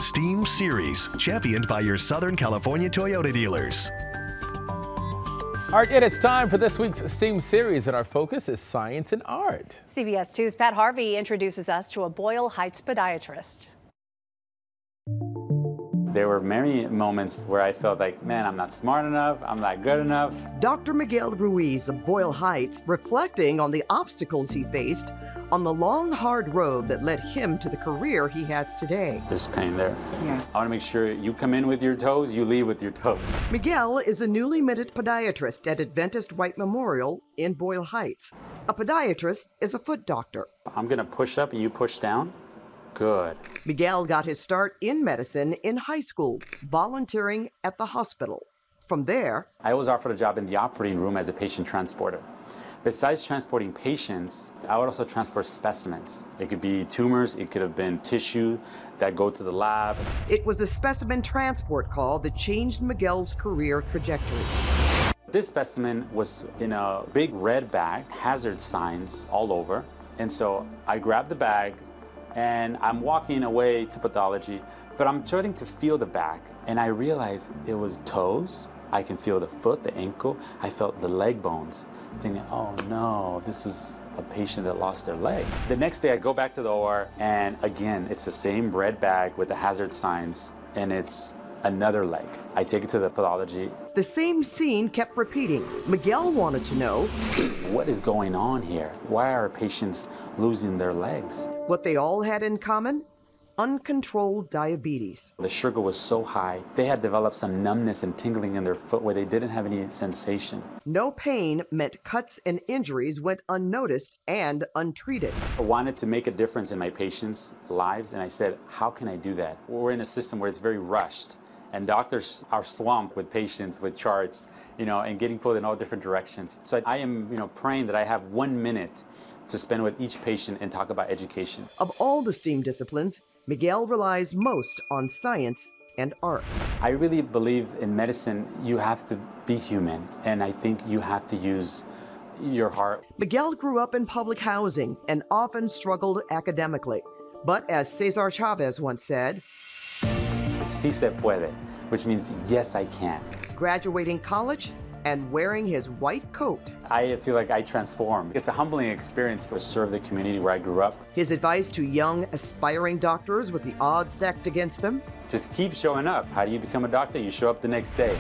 STEAM Series, championed by your Southern California Toyota dealers. All right, it's time for this week's STEAM Series, and our focus is science and art. CBS 2's Pat Harvey introduces us to a Boyle Heights podiatrist. There were many moments where I felt like, man, I'm not smart enough, I'm not good enough. Dr. Miguel Ruiz of Boyle Heights reflecting on the obstacles he faced on the long, hard road that led him to the career he has today. There's pain there. Yeah. I want to make sure you come in with your toes, you leave with your toes. Miguel is a newly minted podiatrist at Adventist White Memorial in Boyle Heights. A podiatrist is a foot doctor. I'm going to push up and you push down. Good. Miguel got his start in medicine in high school, volunteering at the hospital. From there, I was offered a job in the operating room as a patient transporter. Besides transporting patients, I would also transport specimens. It could be tumors, it could have been tissue that go to the lab. It was a specimen transport call that changed Miguel's career trajectory. This specimen was in a big red bag, hazard signs all over. And so I grabbed the bag and I'm walking away to pathology, but I'm starting to feel the bag. And I realized it was toes. I can feel the foot, the ankle. I felt the leg bones. Thinking, oh no, this was a patient that lost their leg. The next day I go back to the OR and again, it's the same red bag with the hazard signs and it's another leg. I take it to the pathology. The same scene kept repeating. Miguel wanted to know, what is going on here? Why are patients losing their legs? What they all had in common? Uncontrolled diabetes. The sugar was so high, they had developed some numbness and tingling in their foot where they didn't have any sensation. No pain meant cuts and injuries went unnoticed and untreated. I wanted to make a difference in my patients' lives, and I said, how can I do that? We're in a system where it's very rushed, and doctors are swamped with patients, with charts, and getting pulled in all different directions. So I am, praying that I have 1 minute to spend with each patient and talk about education. Of all the STEAM disciplines, Miguel relies most on science and art. I really believe in medicine, you have to be human, and I think you have to use your heart. Miguel grew up in public housing and often struggled academically. But as Cesar Chavez once said, Sí se puede, which means yes, I can. Graduating college and wearing his white coat. I feel like I transformed. It's a humbling experience to serve the community where I grew up. His advice to young, aspiring doctors with the odds stacked against them? Just keep showing up. How do you become a doctor? You show up the next day.